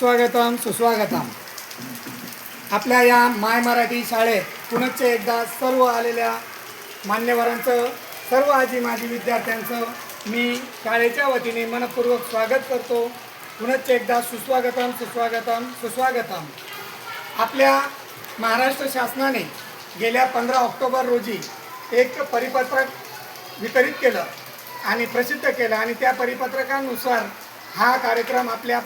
सुस्वागतम सुस्वागतम. आपल्या या माय मराठी शाळेत पुनश्च एकदा सर्व आलेल्या मान्यवरांचं, सर्व आजी माजी विद्यार्थ्यांचं मी शाळेच्या वतीने मनपूर्वक स्वागत करतो. पुनश्च एकदा सुस्वागतम सुस्वागतम सुस्वागतम. आपल्या महाराष्ट्र शासनाने गेल्या 15 ऑक्टोबर रोजी एक परिपत्रक वितरित केलं आणि प्रसिद्ध केलं आणि त्या परिपत्रकानुसार हा कार्यक्रम आपल्या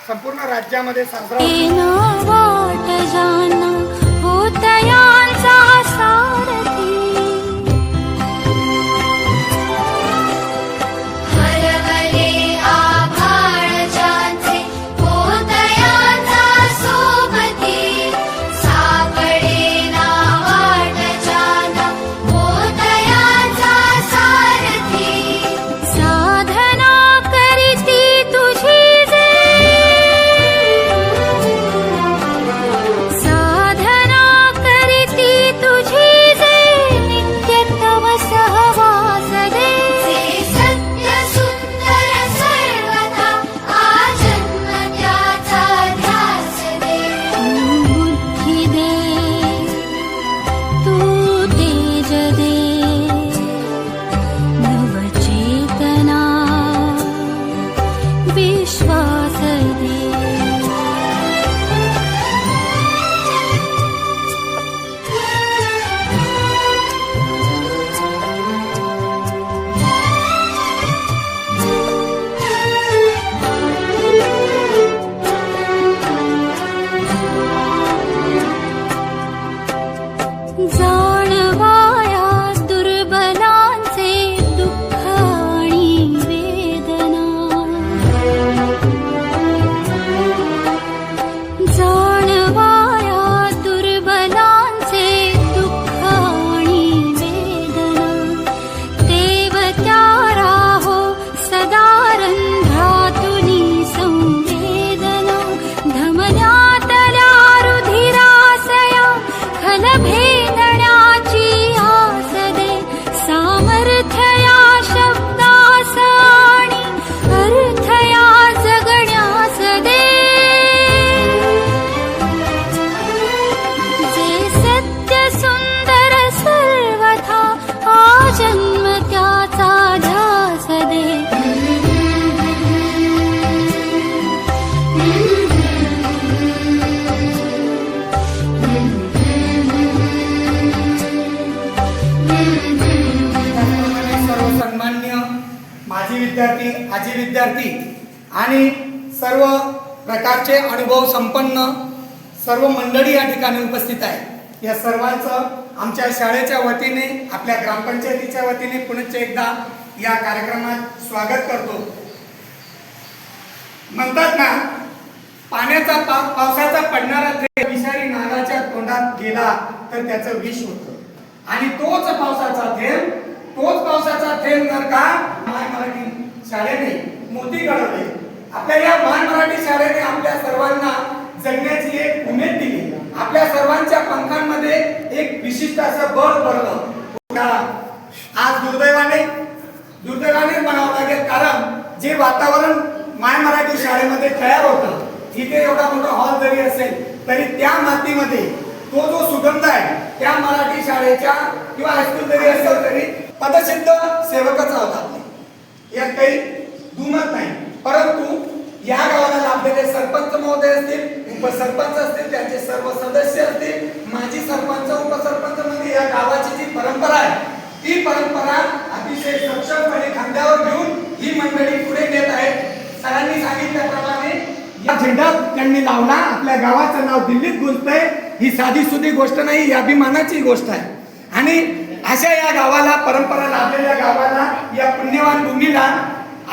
संपूर्ण राज्यामध्ये साजरा विद्यार्थी, आजी विद्यार्थी आणि सर्व प्रकारचे अनुभव संपन्न सर्व मंडळी या ठिकाणी उपस्थित आहे. या सर्वांचं आमच्या शाळेच्या वतीने, आपल्या ग्रामपंचायतीच्या वतीने पुनश्च एकदा या कार्यक्रमात स्वागत करतो. म्हणतात ना, पावसाचा पडणारा थेंब विषारी नागाच्या तोंडात गेला तर त्याचं विष होतं आणि तोच पावसाचा थेंब जर का माय मराठी शाळेने मोती घडवले, आपल्या या माय मराठी शाळेने आपल्या सर्वांना जगण्याची एक उमेद दिली, आपल्या सर्वांच्या पंखांमध्ये एक विशिष्ट असं बळ भरलं. आज दुर्दैवाने म्हणावं लागेल, कारण जे वातावरण माय मराठी शाळेमध्ये तयार होतं, इथे एवढा मोठा हॉल जरी असेल तरी त्या मातीमध्ये तो जो सुगंध आहे त्या मराठी शाळेच्या किंवा हायस्कूल जरी असेल तरी पदसिद्ध सेवकच आहोत. यात काही दुमत नाही. परंतु या गावाला लाभलेले सरपंच महोदय असतील, उपसरपंच असतील, त्यांचे सर्व सदस्य असतील, माजी सरपंच, उपसरपंच, म्हणजे या गावाची जी परंपरा आहे ती परंपरा अतिशय सक्षमपणे खांद्यावर घेऊन ही मंडळी पुढे नेत आहेत. सरांनी सांगितल्याप्रमाणे या झेंडा त्यांनी लावला, आपल्या गावाचं नाव दिल्लीत गुंजतंय. ही साधी सुधी गोष्ट नाही, ही अभिमानाची गोष्ट आहे. आणि अशा या गावाला, परंपरा लाभलेल्या गावाला, या पुण्यवान भूमीला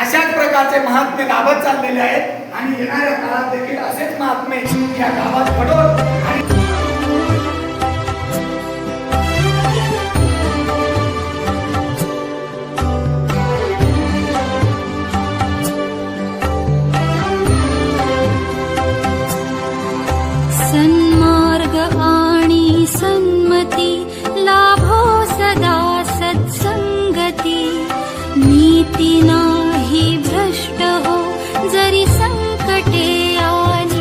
अशाच प्रकारचे महात्मे लाभत चाललेले आहेत आणि येणाऱ्या काळात देखील असेच महात्मे या गावात घडवत सन्मार्ग आणि सन्मती लाभो सदा सत्संगती. नीती नाही भ्रष्ट हो जरी संकटे आली.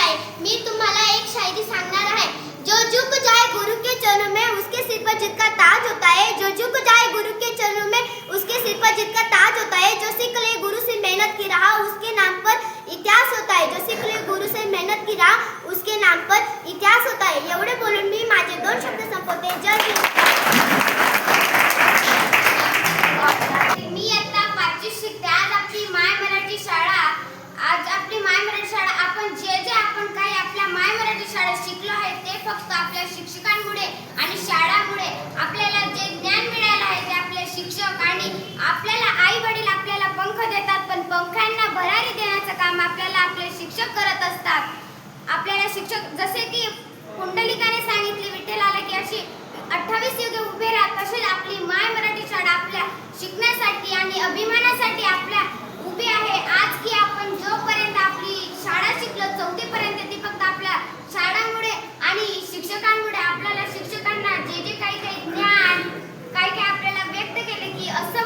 जाए। मैं तुम्हाला एक शायरी सांगणार आहे। जो झुक जाए गुरु के चरणों में उसके सिर पर जिसका ताज होता है। जो झुक जाए गुरु के चरणों में उसके सिर पर जिसका ताज होता है। जो सीख ले गुरु से मेहनत की राह उसके नाम पर इतिहास होता है। जो सीख ले गुरु से मेहनत की राह उसके नाम पर इतिहास होता है। एवढे बोलून मी माझे 2 शब्द संपवते। जय हिंद। मी आता 5वी शिकते। आज आपली माय मराठी शाळा आपण जे आपण काही आपल्या माय मराठी शाळेत शिकलो आहे ते फक्त आपल्या शिक्षकांमुळे आणि शाळामुळे आपल्याला जे ज्ञान मिळालं आहे ते आपले शिक्षक आणि आपल्याला आई वडील आपल्याला पंख देतात, पण पंखांना भरारी देण्याचं काम आपल्याला आपले शिक्षक करत असतात। आपल्याला शिक्षक जसे की पुंडलिकाने सांगितले विठ्ठलाला की अशी 28 युगे उभे राहा, तसेच आपली माय मराठी शाळा आपल्या शिकण्यासाठी आणि अभिमानासाठी आपल्या उभी आहे। आज की आपण जोपर्यंत आपली शाळा शिकलो 4थी पर्यंत ती फक्त आपल्या शाळांमुळे आणि शिक्षकांमुळे आपल्याला शिक्षकांना जे काही ज्ञान काही आपल्याला व्यक्त केले की असं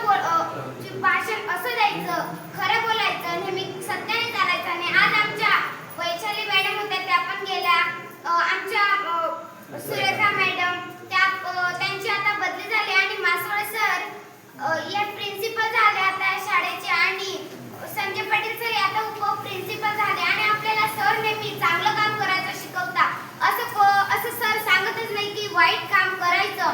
भाषण असं द्यायचं, खरं बोलायचं, नेहमी सत्याने चालायचं। आणि आज आमच्या वैशाली मॅडम होत्या त्या पण गेल्या, आमच्या सुरेखा मॅडम त्यांची आता बदली झाली आणि मासवळे सर या प्रिन्सिपल झाले आता या शाळेचे आणि संजय पाटील सर आता उप प्रिन्सिपल झाले आणि आपल्याला सर नेहमी चांगलं काम करायचं शिकवतात। असं सर सांगतच नाही की वाईट काम करायचं।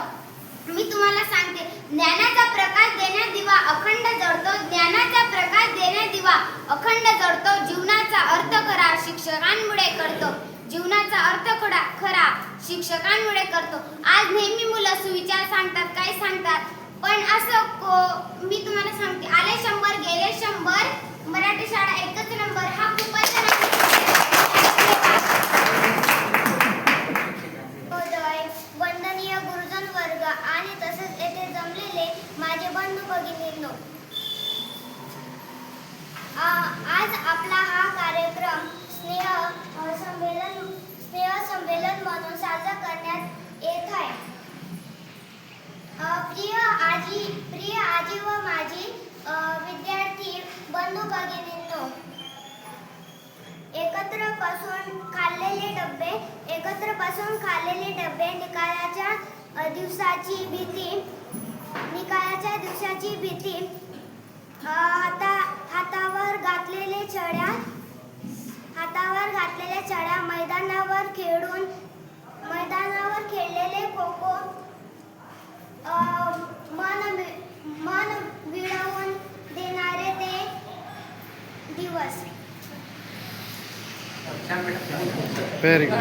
मी तुम्हाला सांगते, ज्ञानाचा प्रकाश देण्यात दिवा अखंड जळतो। ज्ञानाचा प्रकाश देण्यात दिवा अखंड जळतो। जीवनाचा अर्थ खरा शिक्षकांमुळे करतो। जीवनाचा अर्थ खरा शिक्षकांमुळे करतो। आज नेहमी मुलं सुविचार सांगतात, काय सांगतात, पण असं मी तुम्हाला सांगते, आले 100 गेले 100 मराठी शाळा एकच नंबर हा खूपच वंदनीय गुरुजन वर्ग आणि तसेच येथे जमलेले माझे बंधू भगिनींनो, आज आपला हा कार्यक्रम स्नेह संमेलन म्हणून साजरा करण्यात येत आहे। प्रिय आजी व माझी विद्यार्थी बंधू भगिनींनो, एकत्र बसून खाल्लेले डबे निकालाच्या दिवसाची भीती हातावर घातलेल्या छड्या मैदानावर खेळलेले खो-खो मन विळवून देणारे ते दिवस। Very good.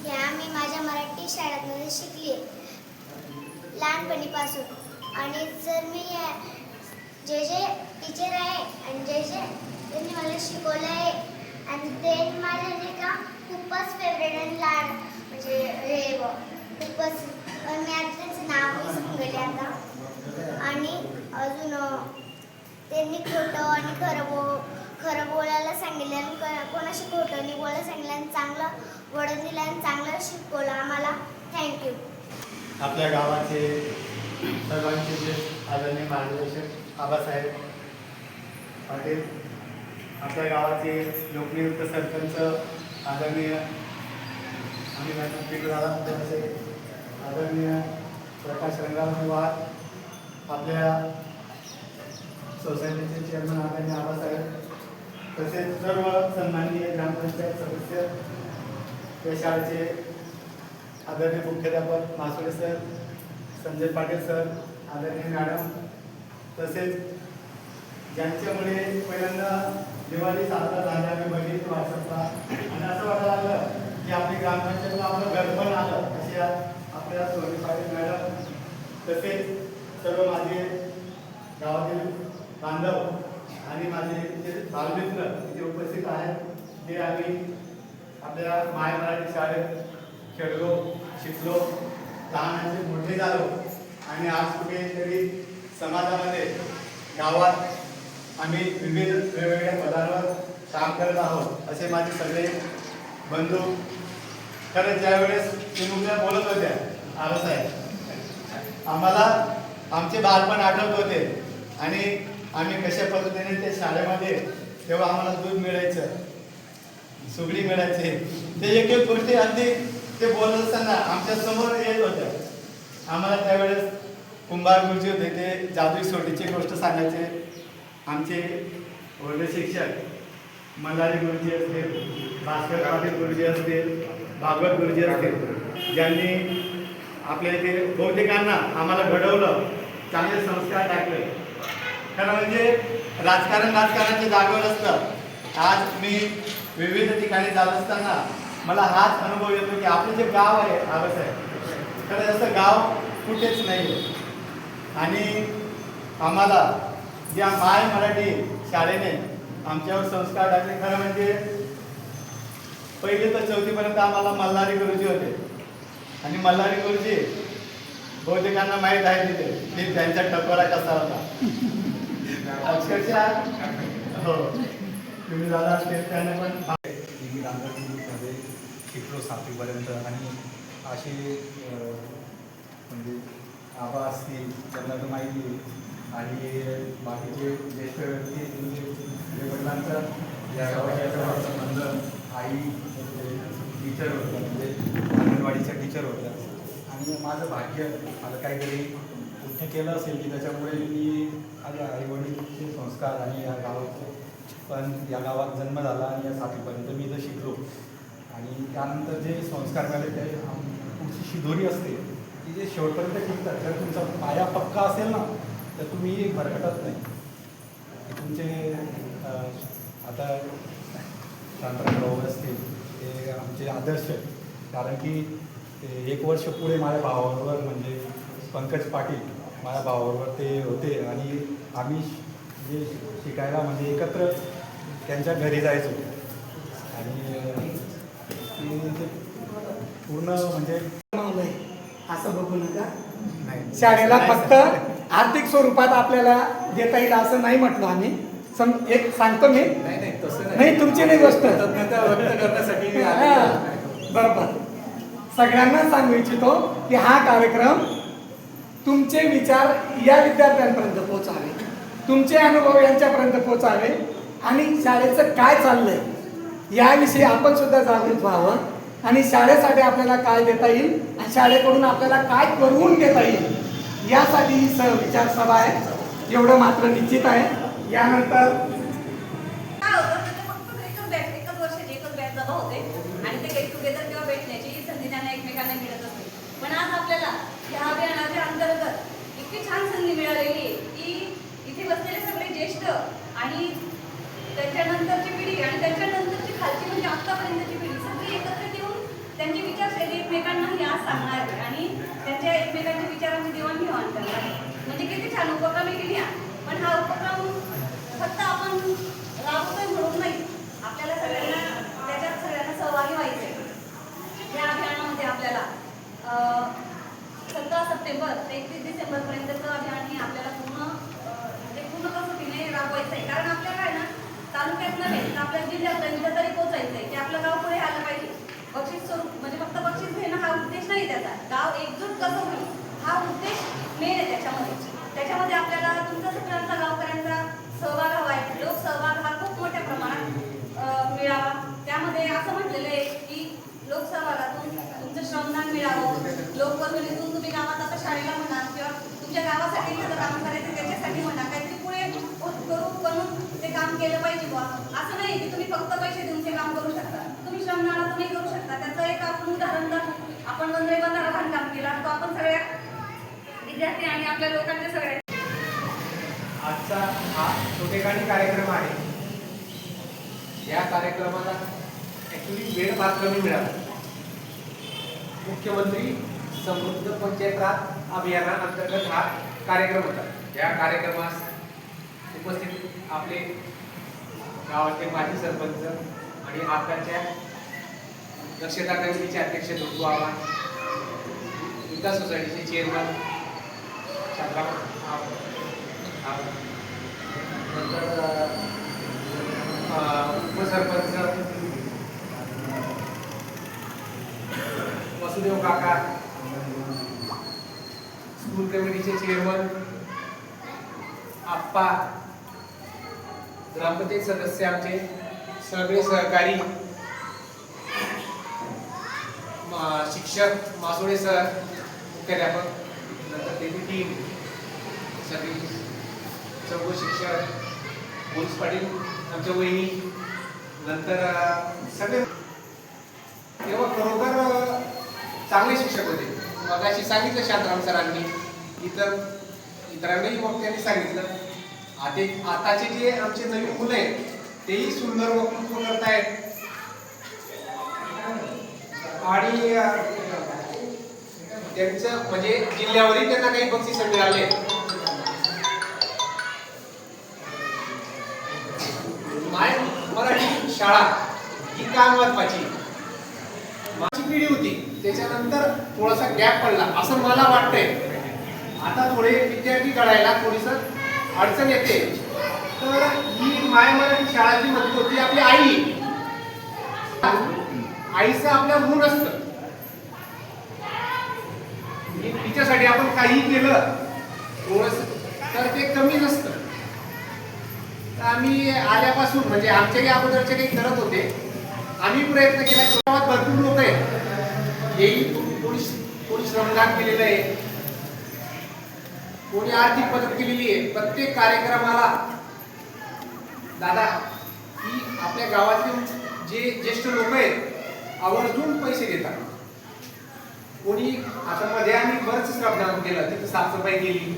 ह्या मी माझ्या मराठी शाळेमध्ये शिकली लहानपणीपासून आणि जर मी जे टीचर आहे आणि जे त्यांनी मला शिकवलं आहे आणि ते माझ्या नाही का खूपच फेवरेट आणि लाड म्हणजे हे खूपच मी आता त्यांचं नाव विसरून गेले आता। आणि अजून त्यांनी खोटं आणि खरं बोलायला सांगितलं आणि कोणाशी खोटं नाही बोलायला सांगितलं आणि चांगलं वळण दिलं आणि चांगलं शिकवलं आम्हाला। थँक्यू। आपल्या गावाचे सर्वांचे जे आदरणीय मार्गदर्शक आबासाहेब पाटील, आपल्या गावाचे लोकनियुक्त सरपंच आदरणीय आम्ही आदरणीय प्रकाश रंगाराम, आपल्या सोसायटीचे चेअरमन आदरणीय आबासाहेब, तसेच सर्व सन्माननीय ग्रामपंचायत सदस्य, या शाळेचे आदरणीय मुख्याध्यापक मासुळे सर, संजय पाटील सर, आदरणीय मॅडम, तसेच ज्यांच्यामुळे पहिल्यांदा दिवाळी साजरा झाली आम्ही बघितलं व्हॉट्सअपला आणि असं वाटायला लागलं की आपली ग्रामपंचायतला आपलं घर पण आलं, असे आपल्या सोनी पाटील मॅडम, तसेच सर्व माझे गावातील बांधव आणि माझे जे बालमित्र इथे उपस्थित आहेत, जे आम्ही आपल्या माय मराठी शाळेत खेळलो, शिकलो, लहानाचे मोठे झालो आणि आज कुठेतरी समाजामध्ये गावात आम्ही विविध वेगवेगळ्या पदांवर काम करत आहोत, असे माझे सगळे बंधू। खरंच ज्यावेळेस चिमुकल्या बोलत होत्या आबासाहेब, आम्हाला आमचे बालपण आठवत होते आणि आम्ही कशा पद्धतीने त्या शाळेमध्ये तेव्हा आम्हाला दूध मिळायचं, सुगडी मिळायची, ते एक एक गोष्टी अगदी ते बोलत असताना आमच्या समोर येत होत्या. आम्हाला त्यावेळेस कुंभार गुरुजी होते, ते जादुई सोटीची गोष्ट सांगायचे. आमचे वर्ग शिक्षक मल्हारी गुरुजी असतील, भास्कर पाटील गुरुजी असतील, भागवत गुरुजी असतील, ज्यांनी आपल्या इथे बहुतेकांना आम्हाला घडवलं, चांगले संस्कार टाकले. खरं म्हणजे राजकारणाच्या जागेवर असतं. आज मी विविध ठिकाणी जात असताना मला हाच अनुभव येतो की आपलं जे गाव आहे आरस आहे, खरं असं गाव कुठेच नाही. आणि आम्हाला ज्या माय मराठी शाळेने आमच्यावर संस्कार टाकले, खरं म्हणजे पहिली तर चौथीपर्यंत आम्हाला मल्हारी गुरुजी होते. आणि मल्हारी गुरुजी बहुतेकांना माहीत आहे तिथे की त्यांचा टकोरा कसा होता. अक्षरशः हो, तुम्ही दादा असतील त्यांना पण मी रांगणमध्ये शिकलो 7वीपर्यंत. आणि असे म्हणजे आबा असतील त्यांना तर माहिती, आणि बाकीचे ज्येष्ठ व्यक्ती म्हणजे वडिलांचा या गावाच्या संबंध, आई टीचर होत्या, म्हणजे अंगणवाडीच्या टीचर होत्या. आणि माझं भाग्य मला काहीतरी पुण्य केलं असेल की त्याच्यामुळे मी माझ्या आईवडीलचे संस्कार आणि या गावाचे पण या गावात जन्म झाला आणि या 7वीपर्यंत मी इथं शिकलो. आणि त्यानंतर जे संस्कार मिळाले ते पुढची शिदोरी असते की जे शेवटपर्यंत टिकतात. जर तुमचा पाया पक्का असेल ना तर तुम्ही भरकटत नाही. तुमचे आता शांतराम भाऊ असतील ते आमचे आदर्श, कारण की ते 1 वर्ष पुढे माझ्या भावाबरोबर म्हणजे पंकज पाटील माझ्या भावाबरोबर ते होते. आणि आम्ही जे शिकायला म्हणजे एकत्र त्यांच्या घरी जायचो. आणि ते पूर्ण म्हणजे असं बघू नका. नाही, शाळेला फक्त आर्थिक स्वरूपात आपल्याला देता येईल असं नाही म्हटलं आम्ही. एक सांगतो मी, नाही तसं नाही तुमची नाही गोष्ट, कृतज्ञता व्यक्त करण्यासाठी मी बरोबर. सगळ्यांना सांगू इच्छितो की हा कार्यक्रम तुमचे विचार या विद्यार्थ्यांपर्यंत पोहोचावे, तुमचे अनुभव यांच्यापर्यंत पोहोचावे, आणि शाळेचं काय चाललंय याविषयी आपण सुद्धा जागृत व्हावं, आणि शाळेसाठी आपल्याला काय देता येईल आणि शाळेकडून आपल्याला काय करून घेता येईल यासाठी ही विचार सभा आहे. एवढं मात्र निश्चित आहे. यानंतर काय होतं तर फक्त एकच वर्षाची एकच बॅच जमा होते आणि ते गेट टुगेदर किंवा भेटण्याची संधी त्यांना एकमेकांना मिळत असते. पण आज आपल्याला या अभियानाच्या अंतर्गत इतकी छान संधी मिळालेली आहे की इथे बसलेले सगळे ज्येष्ठ आणि त्याच्यानंतरची पिढी आणि त्याच्यानंतरची खालची म्हणजे आत्तापर्यंतची पिढी सगळी एकत्रित येऊन त्यांची विचारशैली एकमेकांनाही आज सांगणार आहे आणि त्यांच्या एकमेकांच्या विचारांची देवाणघेवाण करणार आहे. म्हणजे किती छान उपक्रम केली आहे. पण हा उपक्रम फक्त आपण राबवतोय म्हणून नाही, आपल्याला सगळ्यांना त्याच्यात सगळ्यांना सहभागी व्हायचं आहे. या अभियानामध्ये आपल्याला 17 सप्टेंबर ते 31 डिसेंबरपर्यंतचं अभियान हे आपल्याला पूर्ण कसोटीने राबवायचं आहे. कारण आपल्याला आहे ना तालुक्यात नव्हे तर आपल्या जिल्ह्यापर्यंत तरी पोचायचं आहे की आपलं गाव पुढे आलं पाहिजे. बक्षीस स्वरूप म्हणजे फक्त बक्षीस घेणं हा उद्देश नाही त्याचा, गाव एकजूट कसं होईल हा उद्देश मेन आहे त्याच्यामध्ये आपल्याला तुमचा सगळ्यांचा गावकऱ्यांचा सहभाग हवा आहे. लोकसहभाग हा खूप मोठ्या प्रमाणात मिळावा. त्यामध्ये असं म्हटलेलं आहे की लोकसहभागातून तुमचं श्रमदान मिळावं, लोकवर्गणीतून तुम्ही गावात आता शाळेला म्हणा किंवा तुमच्या गावासाठी एखादं काम करायचं त्याच्यासाठी म्हणा काहीतरी पुढे करू बनून ते काम केलं पाहिजे बुवा. असं नाही की तुम्ही फक्त पैसे देऊन ते काम करू शकता, तुम्ही श्रमदानातूनही करू शकता. त्याचं एक आपण उदाहरण तर आपण वंदे बंधारा बांधकाम केला तो आपण सगळ्या विद्यार्थी आणि आपल्या लोकांच्या सगळ्या आजचा हा छोटेखानी कार्यक्रम आहे. या कार्यक्रमाला ॲक्च्युली वेळ फार कमी मिळाला. मुख्यमंत्री समृद्ध पंचायत राज अभियानाअंतर्गत हा कार्यक्रम होता. या कार्यक्रमास उपस्थित आपले गावाचे माजी सरपंच आणि आत्ताच्या दक्षता समितीचे अध्यक्ष दुर्गू आबा, विकास सोसायटीचे चेअरमन नंतर उपसरपंच वसुदेव काका, स्कूल कमिटीचे चेअरमन आप्पा, ग्रामपंचायत सदस्य आमचे सगळे सहकारी, शिक्षक मासोळे सर, मुख्याध्यापक, नंतर त्याची टीम सगळी, चौघ शिक्षक, पोलीस पाटील आमच्या वहिनी, नंतर सगळे तेव्हा खरोखर चांगले शिक्षक होते. मगाशी सांगितलं शांताराम सरांनी, इतरांनाही मग त्यांनी सांगितलं. आताचे जे आमचे नवीन मुलं आहेत तेही सुंदर वक्तृत्व करतायत आणि त्यांचं म्हणजे जिल्ह्यावरही त्यांना काही बक्षीस मिळाले. माय मराठी शाळा ही का महत्वाची, माझी पिढी होती त्याच्यानंतर थोडासा गॅप पडला असं मला वाटतंय. आता थोडे विद्यार्थी घडायला थोडीस अडचण येते. तर ही माय मराठी शाळा जी म्हणत होती आपली आई, आईचं आपलं ऋण असतं. तिच्यासाठी आपण काही केलं थोडस तर ते कमी नसतं. तर आम्ही आल्यापासून म्हणजे आमच्याही अगोदरचे काही करत होते, आम्ही प्रयत्न केला. गावात भरपूर लोक आहेत, हेही कोणी श्रमदान केलेलं आहे, कोणी आर्थिक मदत केलेली आहे. प्रत्येक कार्यक्रमाला दादा ही आपल्या गावातले जे ज्येष्ठ लोक आहेत आवर्जून पैसे देतात. कोणी आता मध्ये आम्ही बरंच श्रमदान केलं, तिथे साफसफाई केली,